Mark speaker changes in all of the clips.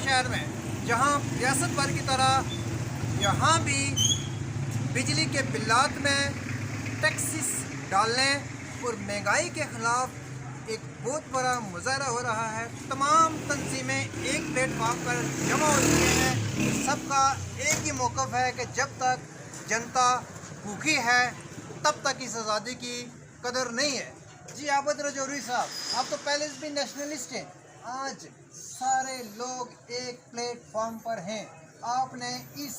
Speaker 1: शहर में, जहां रियासत भर की तरह यहाँ भी बिजली के बिलात में टैक्सेस डालने और महंगाई के ख़िलाफ़ एक बहुत बड़ा मुजाहरा हो रहा है। तमाम तंजीमें एक प्लेटफार्म पर जमा हो चुके हैं। सबका एक ही मौक़िफ़ है कि जब तक जनता भूखी है तब तक इस आज़ादी की कदर नहीं है। जी आबद रजौरी साहब, आप तो पहले से भी नेशनलिस्ट हैं, आज सारे लोग एक प्लेटफार्म पर हैं। आपने इस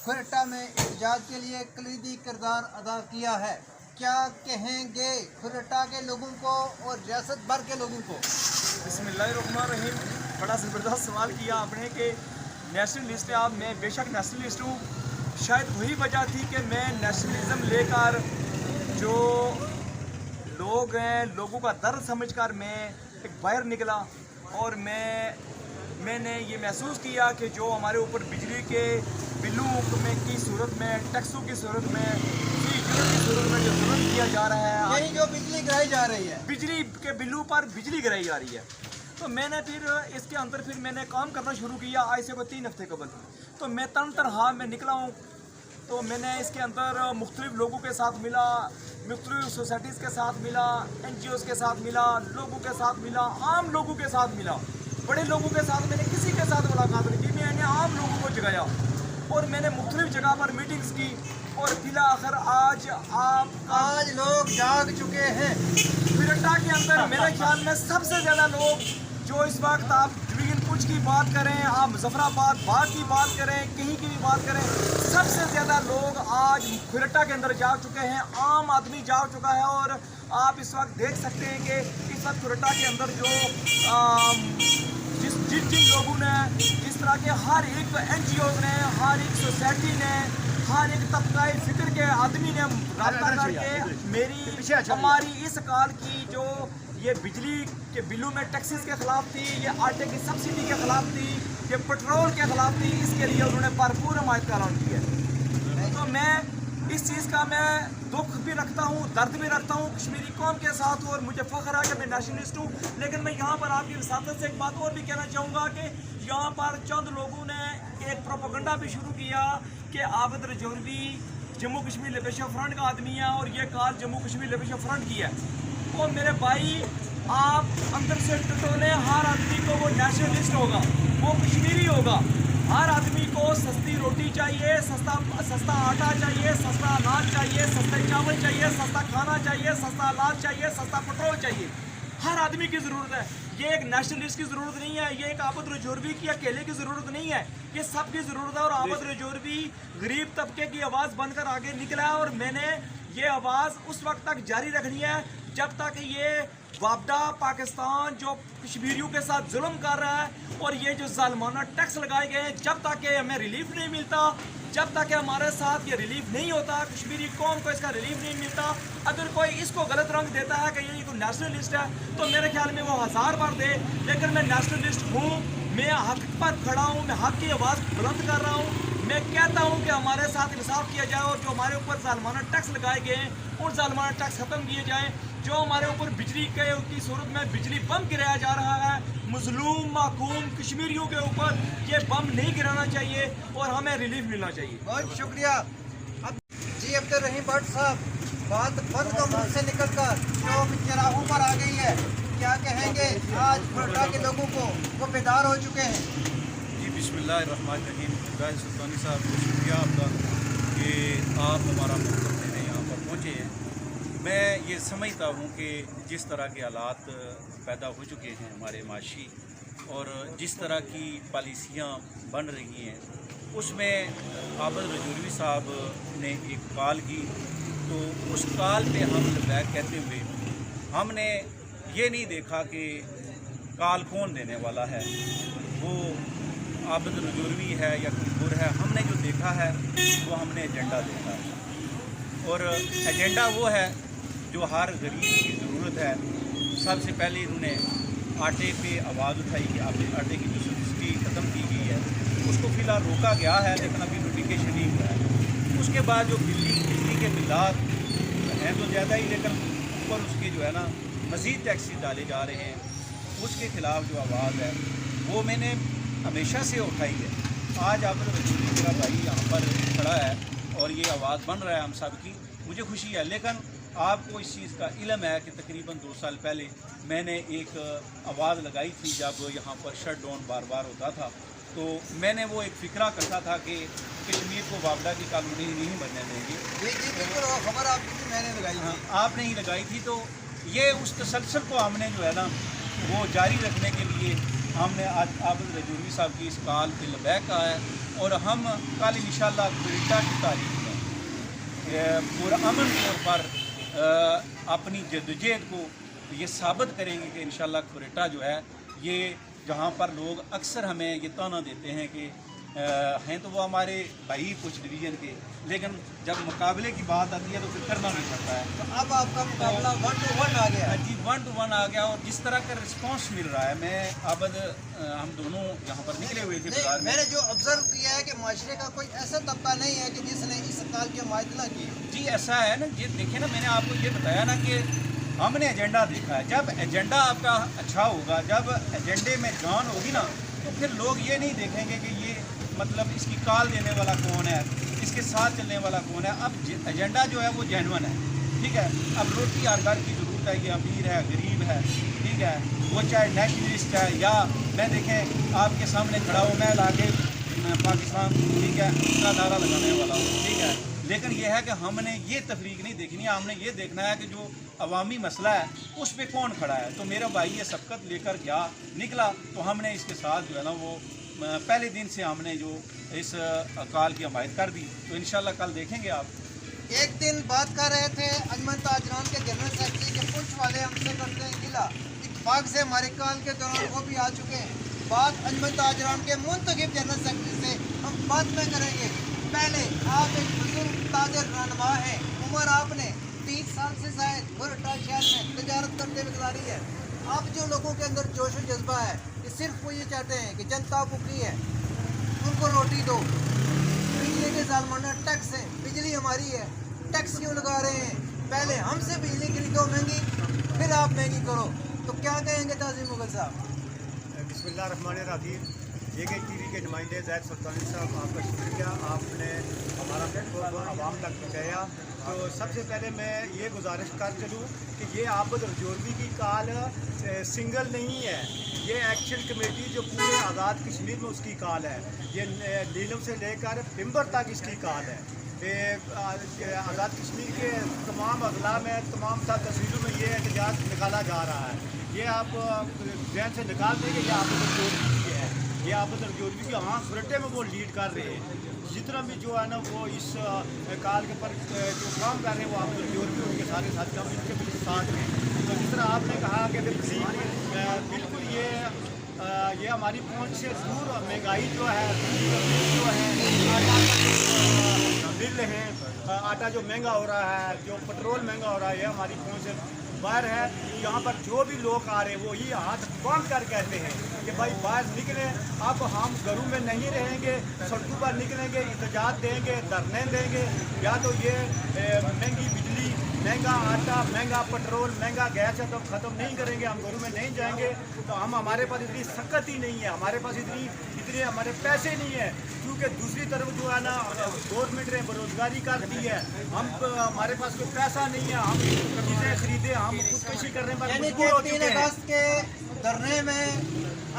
Speaker 1: खुरटा में एहतजाज के लिए कलीदी किरदार अदा किया है। क्या कहेंगे खुरटा के लोगों को और रियासत भर के लोगों को?
Speaker 2: बिस्मिल्लाहिर्रहमानिर्रहीम। बड़ा ज़बरदस्त सवाल किया आपने कि नेशनलिस्ट है आप। मैं बेशक नेशनलिस्ट हूँ। शायद वही वजह थी कि मैं नेशनलिज्म लेकर जो लोग हैं, लोगों का दर्द समझकर मैं एक बाहर निकला और मैंने ये महसूस किया कि जो हमारे ऊपर बिजली के बिलों में की सूरत में, टैक्सों की सूरत में, यूनिट की सूरत में जो जुल्म किया जा रहा है,
Speaker 1: यही जो बिजली गिराई जा रही है,
Speaker 2: बिजली के बिलों पर बिजली गिराई जा रही है, तो मैंने फिर इसके अंदर मैंने काम करना शुरू किया आज से कोई 3 हफ्ते कबल। तो मैं तनतनहा में निकला हूँ। तो मैंने इसके अंदर मुख्तलिफ लोगों के साथ मिला, मुख्तलिफ सोसाइटीज़ के साथ मिला, NGOs के साथ मिला, लोगों के साथ मिला, आम लोगों के साथ मिला। बड़े लोगों के साथ मैंने किसी के साथ मुलाकात नहीं की, मैंने आम लोगों को जगाया और मैंने मुख्तलिफ जगह पर मीटिंग्स की और फिर आखिर आज
Speaker 1: लोग जाग चुके हैं।
Speaker 2: खुरटा के अंदर मेरे ख्याल में सबसे ज़्यादा लोग जो इस वक्त आप डिवीजन पुंछ की बात करें, आप मुजफ्फराबाद बाग की बात करें, कहीं की भी बात करें, सबसे ज़्यादा लोग आज खुरटा के अंदर जा चुके हैं। आम आदमी जा चुका है और आप इस वक्त देख सकते हैं कि इस वक्त खुरटा के अंदर जो जिन लोगों ने, जिस तरह के हर एक NGOs ने, हर एक सोसाइटी ने, हर एक तबका फिक्र के आदमी ने रब्ता करके हमारी इस काल की जो ये बिजली के बिलों में टैक्सेस के ख़िलाफ़ थी, ये आटे की सब्सिडी के ख़िलाफ़ थी, ये पेट्रोल के ख़िलाफ़ थी, इसके लिए उन्होंने भरपूर हमायत का ऐलान किया। तो मैं इस चीज़ का मैं दुख भी रखता हूँ, दर्द भी रखता हूँ कश्मीरी कौम के साथ और मुझे फ़ख्र है कि मैं नेशनलिस्ट हूँ। लेकिन मैं यहाँ पर आपकी विसातत से एक बात और भी कहना चाहूँगा कि यहाँ पर चंद लोगों ने एक प्रोपेगेंडा भी शुरू किया कि आबद रजौरी जम्मू कश्मीर लिबरेशन फ्रंट का आदमी है और ये car Jammu Kashmir liberation front की है। तो मेरे भाई, आप अंदर से टटोले, हर आदमी को वो नेशनलिस्ट होगा, वो कश्मीरी होगा। हर आदमी को सस्ती रोटी चाहिए, सस्ता आटा चाहिए, सस्ता अनाज चाहिए, सस्ते चावल चाहिए, सस्ता खाना चाहिए, सस्ता इलाज चाहिए, सस्ता पेट्रोल चाहिए। हर आदमी की ज़रूरत है। ये एक नेशनलिस्ट की ज़रूरत नहीं है, ये एक आबद रजौरी की अकेले की ज़रूरत नहीं है, ये सब की ज़रूरत है। और आबद रजौरी गरीब तबके की आवाज़ बनकर आगे निकला है और मैंने ये आवाज़ उस वक्त तक जारी रखनी है जब तक ये वापडा पाकिस्तान जो कश्मीरियों के साथ जुल्म कर रहा है और ये जो जालमाना टैक्स लगाए गए हैं, जब तक कि हमें रिलीफ नहीं मिलता, जब तक कि हमारे साथ ये रिलीफ नहीं होता, कश्मीरी कौम को इसका रिलीफ नहीं मिलता। अगर कोई इसको गलत रंग देता है कि ये कोई नेशनलिस्ट है तो मेरे ख्याल में वो 1000 बार दे, लेकिन मैं नेशनलिस्ट हूँ। मैं हक पर खड़ा हूँ, मैं हक की आवाज़ बुलंद कर रहा हूँ। मैं कहता हूँ कि हमारे साथ इंसाफ किया जाए और जो हमारे ऊपर जालमाना टैक्स लगाए गए हैं उन जालमाना टैक्स ख़त्म किए जाएँ। जो हमारे ऊपर बिजली की सूरत में बिजली बम गिराया जा रहा है, मजलूम माकूम कश्मीरियों के ऊपर ये बम नहीं गिराना चाहिए और हमें रिलीफ मिलना चाहिए।
Speaker 1: बहुत शुक्रिया। अब जी अब्दुर्रहीम भट्ट साहब, बात बंद कमरे से निकलकर चौक चौराहों पर आ गई है, क्या कहेंगे? आज खुरटा के लोगों को वो बेदार हो चुके हैं।
Speaker 3: जी बिस्मिल्लाहिर्रहमानिर्रहीम। गाय सुल्तानी साहब को शुक्रिया आपका कि आप हमारा मौक़िफ़ लेने यहाँ पर पहुँचे हैं। मैं ये समझता हूँ कि जिस तरह के हालात पैदा हो चुके हैं हमारे माशी और जिस तरह की पॉलिसियाँ बन रही हैं, उसमें आबद रजौरी साहब ने एक कॉल की, तो उस कॉल पे हम लबैक कहते हुए हमने ये नहीं देखा कि कॉल कौन देने वाला है, वो आबद रजौरी है या कुफर है। हमने जो देखा है वो हमने एजेंडा देखा है और एजेंडा वो है जो हर गरीब की ज़रूरत है। सबसे पहले इन्होंने आटे पे आवाज़ उठाई कि आटे की जो सब्सिडी ख़त्म की गई है उसको फ़िलहाल रोका गया है, लेकिन अभी नोटिफिकेशन नहीं हुआ है। उसके बाद जो बिजली के बिलात हैं तो ज़्यादा ही, लेकिन ऊपर उसके जो है ना मज़ीद टैक्सेस डाले जा रहे हैं, उसके ख़िलाफ़ जो आवाज़ है वो मैंने ہمیشہ سے اٹھائی ہے. آج عابد رجوری میرا بھائی یہاں پر کھڑا ہے اور یہ آواز بن رہا ہے ہم سب کی, مجھے خوشی ہے. لیکن آپ کو اس چیز کا علم ہے کہ تقریباً 2 سال پہلے میں نے ایک آواز لگائی تھی جب یہاں پر شٹ ڈاؤن بار بار ہوتا تھا, تو میں نے وہ ایک فکرہ کہا تھا کہ کشمیر کو وابڈا کی کالونی نہیں بننے دیں گے.
Speaker 1: جی بالکل, وہ خبر آپ کی میں نے لگائی
Speaker 3: ہاں,
Speaker 1: تھی.
Speaker 3: آپ نے ہی لگائی تھی. تو یہ اس تسلسل کو ہم نے جو ہے نا وہ جاری رکھنے کے لیے ہم نے آج عابد رجوری صاحب کی اس کال پہ لبیک کہا ہے, اور ہم کل انشاءاللہ کوئٹہ کی تاریخ میں پرامن طور پر اپنی جدوجہد کو یہ ثابت کریں گے کہ انشاءاللہ کوئٹہ جو ہے یہ جہاں پر لوگ اکثر ہمیں یہ تانا دیتے ہیں کہ ہیں تو وہ ہمارے بھائی کچھ ڈویژن کے, لیکن جب مقابلے کی بات آتی ہے تو پھر کرنا نہیں پڑتا ہے.
Speaker 1: تو اب آپ کا مقابلہ 1 to 1 آ گیا ہے.
Speaker 3: جی 1 to 1 آ گیا, اور جس طرح کا رسپانس مل رہا ہے, میں عابد ہم دونوں یہاں پر نکلے ہوئے تھے بازار
Speaker 1: میں نے جو آبزرو کیا ہے کہ معاشرے کا کوئی ایسا طبقہ نہیں ہے کہ جس نے اس کال کی حمایت نہ کی.
Speaker 3: جی ایسا ہے نا, یہ دیکھیں نا, میں نے آپ کو یہ بتایا نا کہ ہم نے ایجنڈا دیکھا ہے. جب ایجنڈا آپ کا اچھا ہوگا, جب ایجنڈے میں جان ہوگی نا, تو پھر لوگ یہ نہیں دیکھیں گے کہ یہ مطلب اس کی کال دینے والا کون ہے, اس کے ساتھ چلنے والا کون ہے. اب ایجنڈا جو ہے وہ جینون ہے, ٹھیک ہے. اب روٹی ہر گھر کی ضرورت ہے, یہ امیر ہے غریب ہے, ٹھیک ہے, وہ چاہے نیشنلسٹ ہے یا میں دیکھیں آپ کے سامنے کھڑا ہوں میں لا کے پاکستان, ٹھیک ہے, کا نعرہ لگانے والا ہوں, ٹھیک ہے. لیکن یہ ہے کہ ہم نے یہ تفریق نہیں دیکھنی ہے, ہم نے یہ دیکھنا ہے کہ جو عوامی مسئلہ ہے اس پہ کون کھڑا ہے. تو میرا بھائی یہ سبقت لے کر گیا نکلا, تو ہم نے اس کے ساتھ جو ہے نا وہ پہلے دن سے ہم نے جو اس کال کی حمایت کر دی. تو انشاءاللہ کل دیکھیں گے آپ.
Speaker 1: ایک دن بات کر رہے تھے انجمن تاجران کے جنرل سیکرٹری کے پنچ والے ہم سے کرتے ہیں گلا, اتفاق سے ہماری کال کے دوران وہ بھی آ چکے ہیں. بات انجمن تاجران کے منتخب جنرل سیکرٹری سے ہم بعد میں کریں گے. پہلے آپ ایک بزرگ تاجر رہنما ہیں, عمر آپ نے 30 سال سے زائد کوئٹہ شہر میں تجارت کرتے ہوئے گزاری ہے. اب جو لوگوں کے اندر جوش و جذبہ ہے کہ صرف وہ یہ چاہتے ہیں کہ جنتا بھوکی ہے, ان کو روٹی دو. بجلی کے ظالمانہ ٹیکس ہے, بجلی ہماری ہے, ٹیکس کیوں لگا رہے ہیں؟ پہلے ہم سے بجلی خریدو مہنگی, پھر آپ مہنگی کرو. تو کیا کہیں گے تعظیم مغل صاحب؟
Speaker 4: بسم اللہ الرحمن الرحیم. یہ کہ ٹی وی کے نمائندے زید سلطانی صاحب, آپ کا شکریہ, آپ نے ہمارا پلیٹ فارم عوام تک پہنچایا. تو سب سے پہلے میں یہ گزارش کر چلوں کہ یہ عابد رجوری کی کال سنگل نہیں ہے, یہ ایکشن کمیٹی جو پورے آزاد کشمیر میں اس کی کال ہے. یہ نیلم سے لے کر پمبر تک اس کی کال ہے. آزاد کشمیر کے تمام اضلاع میں, تمام تحصیلوں میں یہ احتجاج نکالا جا رہا ہے. یہ آپ ذہن سے نکال دیں گے, یہ عابد رجوری کی ہے, یہ عابد رجوری کی. ہاں کوئٹہ میں وہ لیڈ کر رہے ہیں. جتنا بھی جو ہے نا وہ اس کال کے پر جو کام کر رہے ہیں وہ عابد رجوری ان کے سارے ساتھی ہم ان کے بھی ساتھ ہیں. تو جس طرح آپ نے کہا کہ بالکل یہ ہماری پہنچ سے دور مہنگائی جو ہے, جو ہے بل ہیں, آٹا جو مہنگا ہو رہا ہے, جو پٹرول مہنگا ہو رہا ہے, یہ ہماری پہنچ سے باہر ہے. یہاں پر جو بھی لوگ آ رہے ہیں وہ یہ ہاتھ باندھ کر کہتے ہیں کہ بھائی باہر نکلیں, اب ہم گھروں میں نہیں رہیں گے, سڑکوں پر نکلیں گے, احتجاج دیں گے, دھرنے دیں گے, یا تو یہ مہنگی بجلی, مہنگا آٹا, مہنگا پٹرول, مہنگا گیس ہے تو ختم نہیں کریں گے, ہم گھروں میں نہیں جائیں گے. تو ہمارے پاس اتنی سخت ہی نہیں ہے, ہمارے پاس اتنے ہمارے پیسے نہیں ہیں, کیونکہ دوسری طرف جو ہے نا گورنمنٹ نے بےروزگاری کر دی ہے. ہمارے پاس کوئی پیسہ نہیں ہے, ہم چیزیں خریدیں, ہم خودکشی کرنے پر
Speaker 1: یعنی
Speaker 4: مجبور
Speaker 1: کہ
Speaker 4: ہو
Speaker 1: 3
Speaker 4: چکے ہیں.
Speaker 1: اگست کے دھرنے میں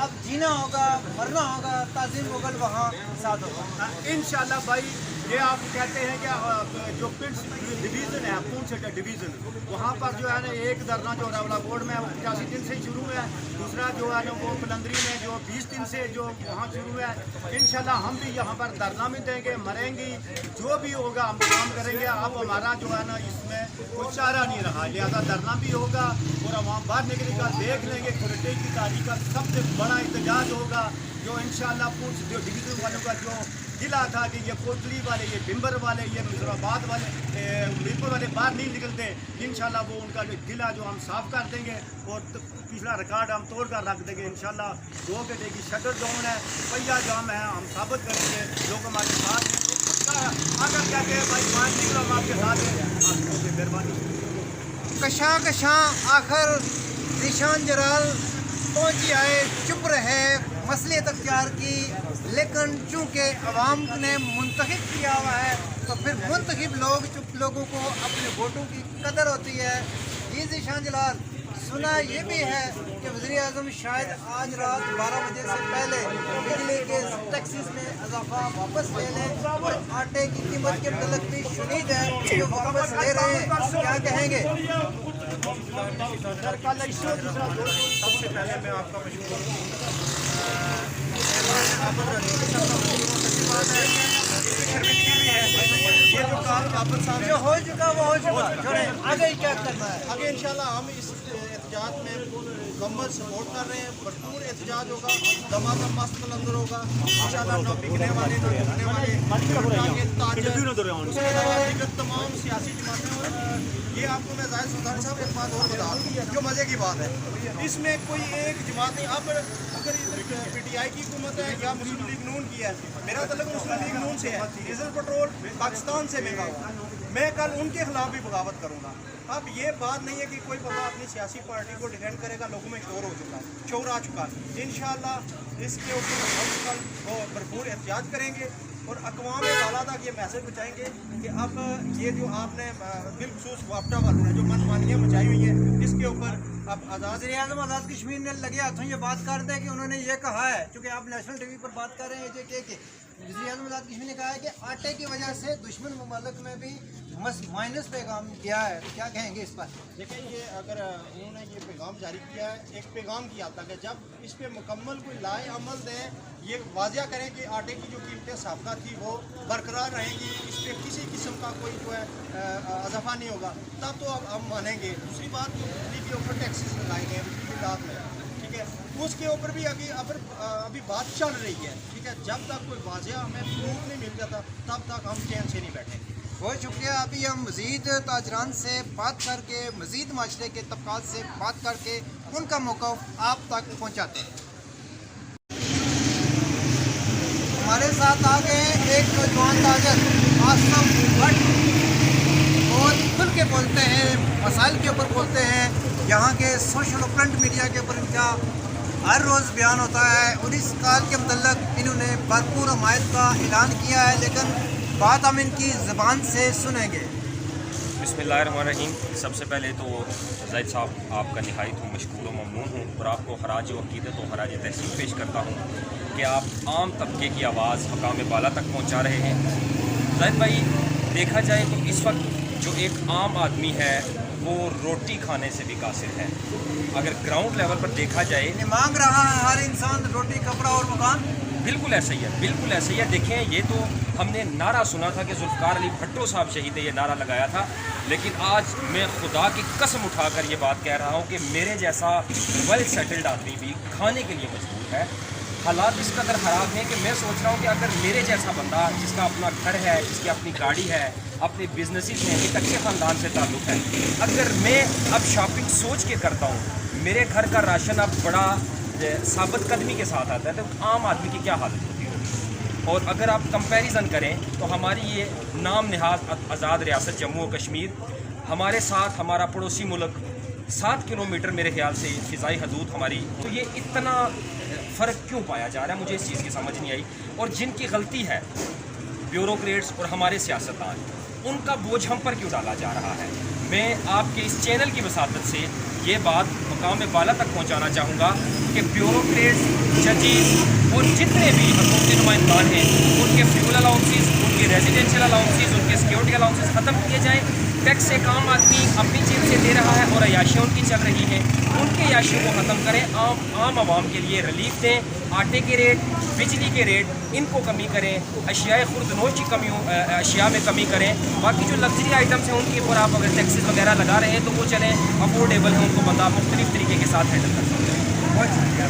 Speaker 1: اب جینا ہوگا, مرنا ہوگا, تعظیم مغل وہاں ساتھ ہوگا.
Speaker 4: انشاءاللہ بھائی, یہ آپ کہتے ہیں کہ جو پنچ ڈویژن ہے, پونچھ ڈویژن, وہاں پر جو ہے نا ایک دھرنا جو راولا کوٹ میں 85 دن سے شروع ہے, دوسرا جو ہے نا وہ پلندری میں جو 20 دن سے جو وہاں شروع ہے. انشاءاللہ ہم بھی یہاں پر دھرنا بھی دیں گے, مریں گے, جو بھی ہوگا ہم کام کریں گے. اب ہمارا جو ہے نا اس میں کوئی چارہ نہیں رہا, لہٰذا دھرنا بھی ہوگا اور عوام باہر نکلے گا, دیکھ لیں گے. کوئٹہ کی تاریخ کا سب سے بڑا احتجاج ہوگا, جو انشاءاللہ پونچھ جو ڈویژن والوں کا جو ضلع تھا کہ یہ کوٹلی والے, یہ بمبر والے, یہ مظفر آباد والے, میرپور والے باہر نہیں نکلتے. انشاءاللہ وہ ان کا جو ضلع جو ہم صاف کر دیں گے اور پچھلا ریکارڈ ہم توڑ کر رکھ دیں گے. انشاءاللہ 2 گھنٹے کی شٹر ڈاؤن ہے, پہیا جام ہے, ہم ثابت کریں گے. لوگ ہمارے ساتھ ہیں, اگر کہتے ہیں بھائی مان نکلو ہم آپ کے ساتھ ہیں, مہربانی.
Speaker 1: کشاں کشاں آخر ذیشان جلال पहुंची आए, चुप रहे, मसलियत अख्तियार की, लेकिन चूंकि अवाम ने मुंतखब किया हुआ है तो फिर मुंतखब लोगों को अपने वोटों की कदर होती है। ये ज़ीशान जलाल, सुना ये भी है कि वज़ीर आज़म शायद आज रात 12 बजे से पहले बिजली के टैक्सेस में इजाफा वापस ले लें और आटे की कीमत के मतलब भी शुनीद है कि वापस ले रहे हैं, क्या कहेंगे?
Speaker 4: सबसे पहले मैं आपका ये जो काल वापस आ
Speaker 1: जो हो चुका वो हो चुका, छोड़ें, आगे क्या करना है?
Speaker 4: आगे इंशाल्लाह हम इस एहतजाज में मुकम्मल सपोर्ट कर रहे हैं। भरपूर एहतजाज होगा, दमादम मस्त कलंदर होगा इंशाल्लाह। न बिकने वाले न बिकने वाले ताजर, उसके अलावा दीगर तमाम सियासी जमातें। और ये आपको मैं जाहिर सुल्तान साहब एक बात और बता दूँ जो मज़े की बात है, इसमें कोई एक जमात नहीं। अब अगर PTI की हुकूमत है या मुस्लिम लीग नून की है, मेरा तल्लुक मुस्लिम लीग नून से है। डीजल पेट्रोल पाकिस्तान से महंगा हुआ, मैं कल उनके खिलाफ भी बगावत करूँगा। अब ये बात नहीं है कि कोई बंदा अपनी सियासी पार्टी को डिफेंड करेगा, लोगों में शोर हो चुका है, शोर आ चुका है। इंशाल्लाह इसके ऊपर हम कल वो भरपूर एहतियात करेंगे और अक़वाम आला तक ये मैसेज पहुँचाएंगे कि अब ये जो आपने बिलखसूस वापटा वालों ने जो मनमानियाँ मचाई हुई हैं, इसके ऊपर अब
Speaker 1: वज़ीर आज़म आज़ाद कश्मीर ने लगे हाथों ये बात कर दें कि उन्होंने ये कहा है, चूँकि आप नेशनल टीवी पर बात कर रहे हैं कि वज़ीर आज़म आज़ाद कश्मीर ने कहा है कि आटे की वजह से दुश्मन ममालिक में भी माइनस पैगाम किया है, क्या कहेंगे इस पर?
Speaker 4: देखिए, ये अगर उन्होंने ये पैगाम जारी किया है, एक पैगाम किया था कि जब इस पे मुकम्मल कोई लाए अमल दें, ये वाजिया करें कि आटे की जो कीमतें साबका थी वो बरकरार रहेंगी, इस पर किसी किस्म का कोई जो है इजाफा नहीं होगा, तब तो अब हम मानेंगे। दूसरी बात, जो बिजली के ऊपर टैक्सेस लगाए गए बिजली बिलात में, ठीक है, उसके ऊपर भी अभी बात चल रही है, ठीक है। जब तक कोई वाजिया हमें प्रूफ नहीं मिल जाता तब तक हम चैन से नहीं बैठेंगे।
Speaker 1: बहुत शुक्रिया। अभी हम मज़ीद ताजरान से बात करके, मज़ीद माशरे के तबकात से बात करके उनका मौक़िफ़ आप तक पहुँचाते हैं। हमारे साथ आ गए एक नौजवान ताजर आसम भट्ट, बहुत खुल के बोलते हैं, मसाइल के ऊपर बोलते हैं, यहाँ के सोशल और प्रिंट मीडिया के ऊपर इनका हर रोज़ बयान होता है। 19 साल के मतलब इन्होंने भरपूर हमायत का ऐलान किया है, लेकिन बात हम इनकी ज़बान से सुनेंगे।
Speaker 5: बिस्मिल्लाहिर्रहमानिर्रहीम। सबसे पहले तो ज़ैद साहब आपका नहायत हूँ मशकूर व ममनून हूँ और आपको खराज अक़ीदत और खराज तहसीन पेश करता हूँ कि आप आम तबके की आवाज़ मकाम बाला तक पहुँचा रहे हैं। ज़ैद भाई, देखा जाए तो इस वक्त जो एक आम आदमी है वो रोटी खाने से भी कासिर है। अगर ग्राउंड लेवल पर देखा जाए,
Speaker 1: मांग रहा है हर इंसान रोटी, कपड़ा और मकान।
Speaker 5: बिल्कुल ऐसा ही है, बिल्कुल ऐसा ही है। देखें, ये तो हमने नारा सुना था कि जुल्फ़िकार अली भट्टो साहब शहीद, ये नारा लगाया था, लेकिन आज मैं खुदा की कसम उठाकर ये बात कह रहा हूँ कि मेरे जैसा वेल सेटल्ड आदमी भी खाने के लिए मजबूर है। हालात इस कदर ख़राब हैं कि मैं सोच रहा हूँ कि अगर मेरे जैसा बंदा जिसका अपना घर है, जिसकी अपनी गाड़ी है, अपने बिजनेसेस हैं, एक अच्छे ख़ानदान से ताल्लुक़ है, अगर मैं अब शॉपिंग सोच के करता हूँ, मेरे घर का राशन अब बड़ा साबित कदमी के साथ आता है, तो आम आदमी की क्या हालत होती होगी। और अगर आप कंपैरिजन करें तो हमारी ये नाम नहाज आज़ाद रियासत जम्मू और कश्मीर, हमारे साथ हमारा पड़ोसी मुल्क 7 किलोमीटर मेरे ख्याल से फ़िज़ाई हदूद हमारी, तो ये इतना फ़र्क क्यों पाया जा रहा है, मुझे इस चीज़ की समझ नहीं आई। और जिनकी गलती है ब्यूरोक्रेट्स और हमारे सियासतदान, उनका बोझ हम पर क्यों डाला जा रहा है। मैं आपके इस चैनल की वसातत से ये बात मकाम बाला तक पहुँचाना चाहूँगा कि ब्यूरोक्रेट्स, जजेस और जितने भी हुकूमती नुमाइंदान हैं, उनके फ्यूल अलाउंसेस, उनके रेजिडेंशियल अलाउंसेस, उनके सिक्योरिटी अलाउंसेस ख़त्म किए जाएँ। टैक्स एक आम आदमी अपनी जेब से दे रहा है और अयाशियाँ उनकी चल रही हैं, उनके अयाशियों को ख़त्म करें। आम आवाम के लिए रिलीफ दें, आटे के रेट, बिजली के रेट, इनको कमी करें, अशियाए खुर्दनोश की अशिया में कमी करें। बाकी जो लग्जरी आइटम्स हैं उनके ऊपर आप अगर टैक्सेस वगैरह लगा रहे हैं तो वो चलें, अफोर्डेबल हैं, उनको बंदा मुख्तलिफ तरीके के साथ हैंडल कर सकते हैं।
Speaker 1: बहुत शुक्रिया।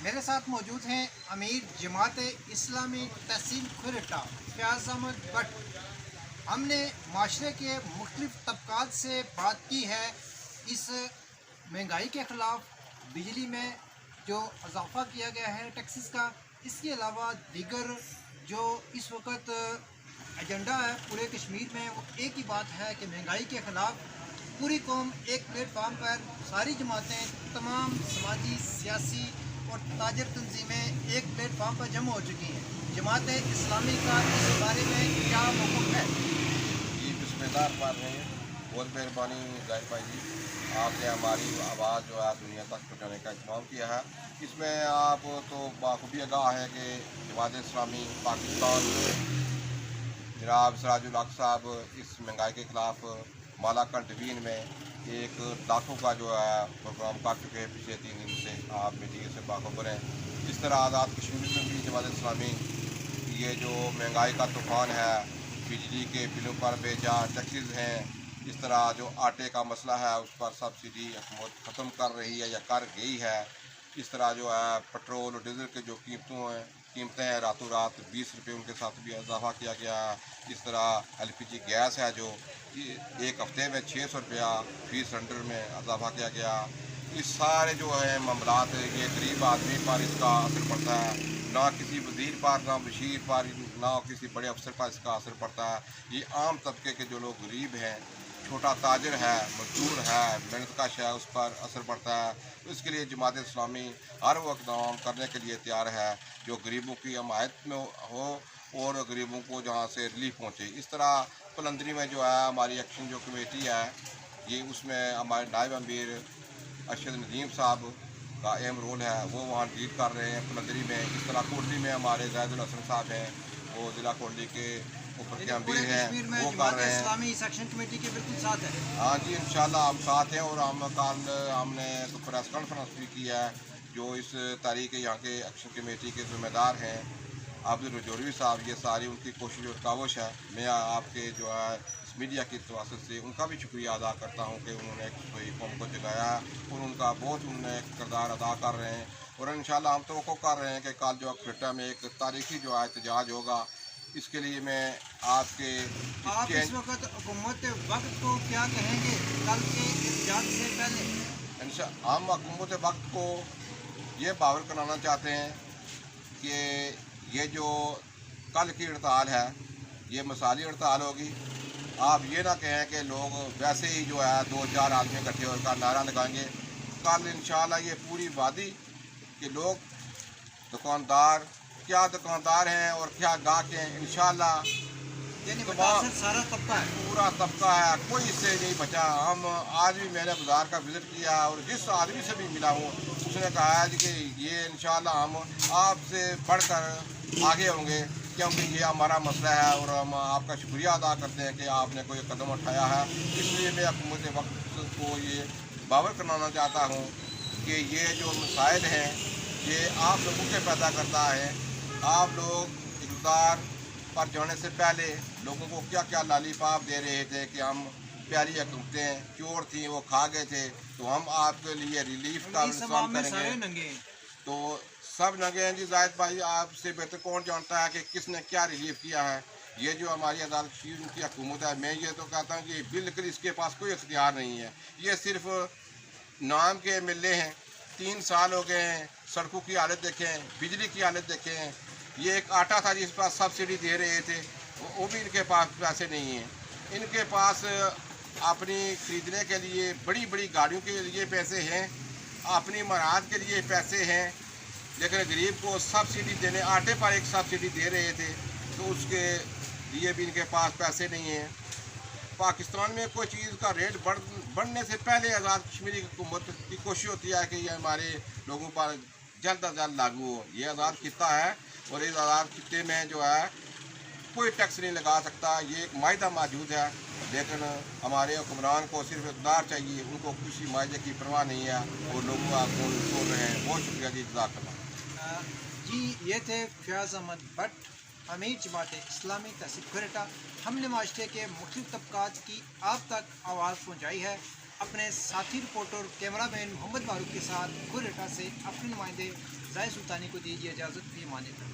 Speaker 1: मेरे साथ मौजूद हैं अमीर जमात इस्लामी तहसील खुरटा फयाज अहमद भट्ट। हमने माशरे के मुख्तलिफ तबकात से बात की है इस महंगाई के ख़िलाफ़, बिजली में जो इजाफ़ा किया गया है टैक्सेस का, इसके अलावा दीगर जो इस वक्त एजेंडा है पूरे कश्मीर में, वो एक ही बात है कि महंगाई के ख़िलाफ़ पूरी कौम एक प्लेटफार्म पर, सारी जमातें, तमाम समाजी, सियासी और ताजर तंजीमें एक प्लेटफार्म पर जमा हो चुकी हैं। जमात इस्लामी का इस बारे में क्या मौक़िफ़ है?
Speaker 6: जी बिस्मिल्लाह रहमान रहीम। बहुत मेहरबानी जाहिर भाई जी, आपने हमारी आवाज़ जो है दुनिया तक पहुँचाने का इंतजाम किया है। इसमें आप तो बाखूबी आगाह है कि जमात इस्लामी पाकिस्तान जनाब सिराजुल हक साहब इस महंगाई के ख़िलाफ़ माला कंटवीन में एक लाखों का जो है प्रोग्राम कर चुके हैं पिछले 3 दिन से, आप मीडिया से बाखबर हैं। इस तरह आज़ाद कश्मीर में भी जमात इस्लामी ये जो महंगाई का तूफ़ान है, बिजली के बिलों पर बेजा टैक्सेस हैं, इस तरह जो आटे का मसला है उस पर सब्सिडी हुकूमत ख़त्म कर रही है या कर गई है। इस तरह जो है पेट्रोल और डीजल के जो कीमतें हैं रातों रात 20 रुपये उनके साथ भी इजाफा किया गया है। इस तरह LPG गैस है जो एक हफ्ते में 600 रुपया फी सिलेंडर में इजाफा किया गया। इस सारे जो है मामलात ये गरीब आदमी पर इसका असर पड़ता है, ना किसी वज़ीर पर, ना बशीर पर, ना किसी बड़े अफसर पर इसका असर पड़ता है। ये आम तबके के जो लोग गरीब हैं, छोटा ताजर है, मजदूर है, मेहनत कश है, उस पर असर पड़ता है। तो इसके लिए जमात इस्लामी हर वो इक़दाम करने के लिए तैयार है जो गरीबों की हमायत में हो और गरीबों को जहाँ से रिलीफ पहुँचे। इस तरह पलंदरी में जो है हमारी एक्शन जो कमेटी है, ये उसमें हमारे नायब अमीर अरशद नदीम साहब का अहम रोल है, वो वहाँ डील कर रहे हैं पलंदरी में। इस तरह कोटली में हमारे ज़ैदुल हसन साहब हैं, वो ज़िला कोटली के ऊपर के अमीर हैं, वो कर रहे हैं।
Speaker 1: इस्लामी सेक्शन कमेटी के बिल्कुल साथ है।
Speaker 6: हाँ जी, इंशाल्लाह हम साथ हैं। और हम कल हमने तो प्रेस कॉन्फ्रेंस भी की है। जो इस तारीख यहाँ के एक्शन कमेटी के ज़िम्मेदार हैं अब्दुल रजौरी साहब, ये सारी उनकी कोशिश और काविश है। मैं आपके जो है इस मीडिया की तवसत से उनका भी शुक्रिया अदा करता हूँ कि उन्होंने एक कौम को जगाया है और उनका बहुत उन्होंने किरदार अदा कर रहे हैं। और इंशाल्लाह हम तो कर रहे हैं कि कल जो खुरटा में एक तारीखी जो है एहतजाज होगा। इसके लिए मैं
Speaker 1: आप इस वक्त हुकूमत वक्त को क्या कहेंगे कल के एहतजाज से पहले?
Speaker 6: हम हुकूमत वक्त को ये बावर कराना चाहते हैं कि ये जो कल की हड़ताल है ये मिसाली हड़ताल होगी। आप ये ना कहें कि लोग वैसे ही जो है 2-4 आदमी इकट्ठे होकर नारा लगाएंगे। कल इंशाल्लाह ये पूरी वादी के लोग, दुकानदार, क्या दुकानदार हैं और क्या गाहक हैं, इंशाल्लाह
Speaker 1: सारा तबका है,
Speaker 6: पूरा तबका है, कोई इससे नहीं बचा। हम आज भी मैंने बाज़ार का विज़िट किया और जिस आदमी से भी मिला हूँ उसने कहा है कि ये इंशाल्लाह हम आपसे बढ़कर आगे होंगे, क्योंकि ये हमारा मसला है और हम आपका शुक्रिया अदा करते हैं कि आपने कोई कदम उठाया है। इसलिए मैं हुकूमत वक्त को ये बावर कराना चाहता हूँ कि ये जो मसाइल हैं ये आप लोगों के पैदा करता है। आप लोग इक़्तिदार पर जाने से पहले लोगों को क्या क्या लालीपाप दे रहे थे कि हम प्यारी हुकूमतें चोर थी, वो खा गए थे, तो हम आपके लिए रिलीफ का इंतजाम करेंगे। तो सब नंगे हैं जी जाहिद भाई, आपसे बेहतर कौन जानता है कि किसने क्या रिलीफ किया है। ये जो हमारी आज़ाद कश्मीर की हुकूमत है, मैं ये तो कहता हूँ कि बिल्कुल इसके पास कोई इख्तियार नहीं है। ये सिर्फ नाम के मिले हैं। 3 साल हो गए हैं, सड़कों की हालत देखें, बिजली की हालत देखें। ये एक आटा था जिस पर सब्सिडी दे रहे थे, वो भी इनके पास पैसे नहीं हैं। इनके पास अपनी ख़रीदने के लिए बड़ी बड़ी गाड़ियों के लिए पैसे हैं, अपनी मराद के लिए पैसे हैं, लेकिन गरीब को सब्सिडी देने, आटे पर एक सब्सिडी दे रहे थे तो उसके लिए भी इनके पास पैसे नहीं हैं। पाकिस्तान में कोई चीज़ का रेट बढ़ने से पहले आज़ाद कश्मीरी हुकूमत की कोशिश होती है कि ये हमारे लोगों पर जल्द अज जल्द लागू हो। ये आज़ाद खिता है और इस आज़ाद खिते में जो है कोई टैक्स नहीं लगा सकता। ये एक मायदा मौजूद है, लेकिन हमारे हुक्मरान को सिर्फ इक़्तिदार चाहिए, उनको किसी मायदे की परवाह नहीं है और लोगों आपको छोड़ रहे हैं। बहुत शुक्रिया जी, जज़ाकल्लाह।
Speaker 1: जी ये थे फयाज अहमद भट्ट, अमीर जमात इस्लामी तहसील खुरटा। हमने माशरे के मुख्तलिफ तबकात की आप तक आवाज़ पहुँचाई है। अपने साथी रिपोर्टर कैमरामैन मोहम्मद फारूक के साथ खुरटा से अपने नुमाइंदे जाहिद सुल्तानी को दीजिए इजाज़त, फी अमान अल्लाह।